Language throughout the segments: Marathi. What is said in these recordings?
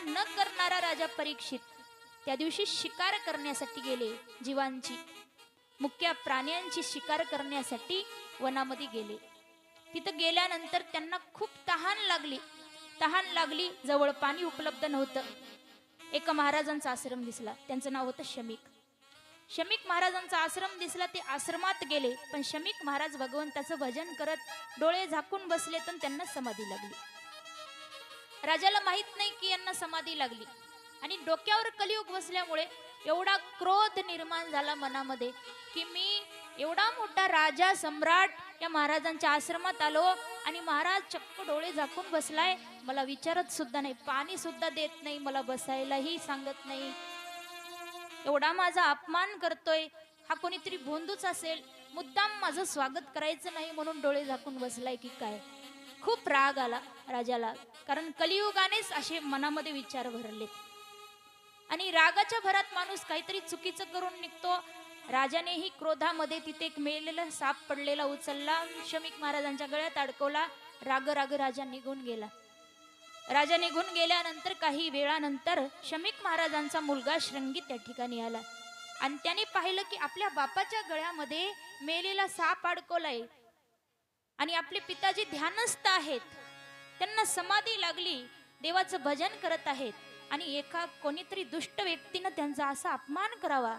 न करणारा राजा परीक्षित त्या दिवशी शिकार करण्यासाठी गेले, जीवांची मुख्य प्राण्यांची शिकार करण्यासाठी वनामध्ये गेले. तिथं गेल्यानंतर त्यांना खूप तहान लागली. जवळ पाणी उपलब्ध नव्हतं. एका महाराजांचा आश्रम दिसला, त्यांचं नाव होतं शमीक महाराजांचा आश्रम दिसला. ते आश्रमात गेले, पण शमीक महाराज भगवंताचं भजन करत डोळे झाकून बसले, तर त्यांना समाधी लागली. राजाला माहित नाही की यांना समाधी लागली, आणि डोक्यावर कलियुग बसल्यामुळे एवढा क्रोध निर्माण झाला मनामध्ये की मी एवढा मोठा राजा सम्राट या महाराजांच्या आश्रमात आलो, आणि महाराज चक्क डोळे झाकून बसलाय, मला विचारत सुद्धा नाही, पाणी सुद्धा देत नाही, मला बसायलाही सांगत नाही, एवढा माझा अपमान करतोय, हा कोणीतरी भोंदूच असेल, मुद्दाम माझं स्वागत करायचं नाही म्हणून डोळे झाकून बसलाय की काय. खूप राग आला राजाला, कारण कलियुगानेच असे मनामध्ये विचार भरले, आणि रागाच्या भरात माणूस काहीतरी चुकीचं करून निघतो. राजानेही क्रोधामध्ये तिथे एक मेलेला साप पडलेला उचलला, शमीक महाराजांच्या गळ्यात अडकवला. राग राजा निघून गेला. राजा निघून गेल्यानंतर काही वेळानंतर शमीक महाराजांचा मुलगा श्रंगी त्या ठिकाणी आला, आणि त्याने पाहिलं की आपल्या बापाच्या गळ्यामध्ये मेलेला साप अडकवलाय, आणि आपले पिताजी ध्यानस्थ आहेत, त्यांना समाधी लागली, देवाचं भजन करत आहेत, आणि एका कोणीतरी दुष्ट व्यक्तीनं त्यांचा असा अपमान करावा.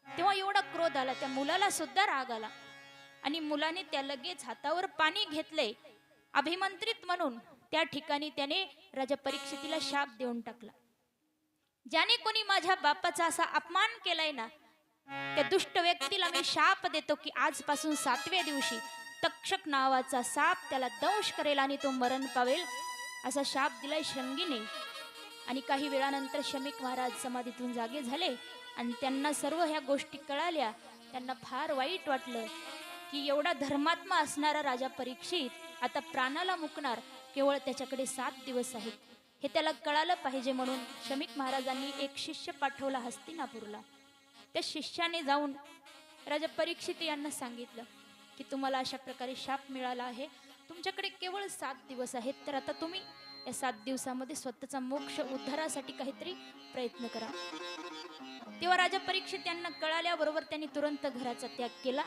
तेव्हा एवढा क्रोध आला, त्या मुलाला सुद्धा राग आला, आणि मुलाने त्या लगेच हातावर पाणी घेतले अभिमंत्रित म्हणून. त्या ठिकाणी त्याने राजा परीक्षितीला शाप देऊन टाकला, ज्याने कोणी माझ्या बापाचा असा अपमान केलाय ना, त्या दुष्ट व्यक्तीला मी शाप देतो की आजपासून 7व्या दिवशी तक्षक नावाचा साप त्याला दंश करेल आणि तो मरण पावेल, असा शाप दिलाय श्रंगीने. आणि काही वेळानंतर शमीक महाराज समाधीतून जागे झाले, आणि त्यांना सर्व ह्या गोष्टी कळाल्या. त्यांना फार वाईट वाटलं की एवढा धर्मात्मा असणारा राजा परीक्षित आता प्राणाला मुकणार, केवळ त्याच्याकडे 7 दिवस आहेत, हे त्याला कळालं पाहिजे. म्हणून शमीक महाराजांनी एक शिष्य पाठवला हस्तिनापूरला. त्या शिष्याने जाऊन राजा परीक्षित यांना सांगितलं की तुम्हाला अशा प्रकारे शाप मिळाला आहे, तुमच्याकडे केवळ 7 दिवस आहेत, तर आता तुम्ही या 7 दिवसामध्ये स्वतःचा मोक्ष उद्धारासाठी काहीतरी प्रयत्न करा. तेव्हा राजा परीक्षित यांना कळाल्याबरोबर त्यांनी तुरंत घराचा त्याग केला,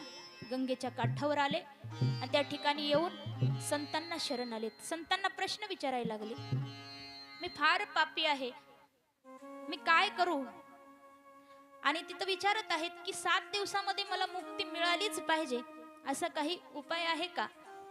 गंगेच्या काठावर आले, आणि त्या ठिकाणी येऊन संतांना शरण आले. संतांना प्रश्न विचारायला लागले, मी फार पापी आहे, मी काय करू? आणि तिथं विचारत आहेत की 7 दिवसामध्ये मला मुक्ती मिळालीच पाहिजे, असा काही उपाय आहे का?